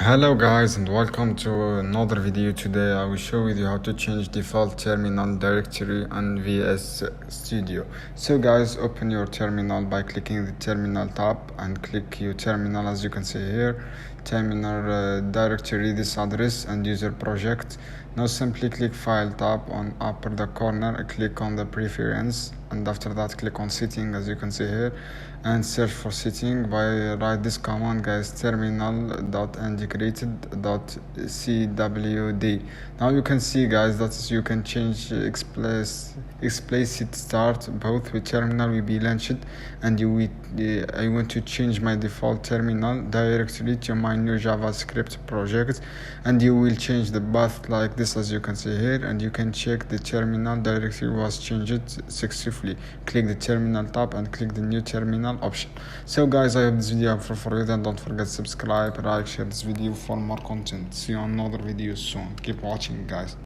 Hello guys and welcome to another video. Today I will show you how to change default terminal directory on VS Studio. So guys, open your terminal by clicking the terminal tab and click your terminal. As you can see here, terminal directory, this address and user project. Now simply click file tab on upper the corner, click on the preference, and after that click on setting, as you can see here, and search for setting by write this command guys, terminal.integrated.cwd. now you can see guys that you can change explicit start both with terminal will be launched, and I want to change my default terminal directory to my new JavaScript project, and you will change the path like this, as you can see here, and you can check the terminal directory was changed successfully. Click the terminal tab and click the new terminal option. So guys, I hope this video helpful for you, and don't forget to subscribe, like, share this video for more content. See you on another video soon. Keep watching guys.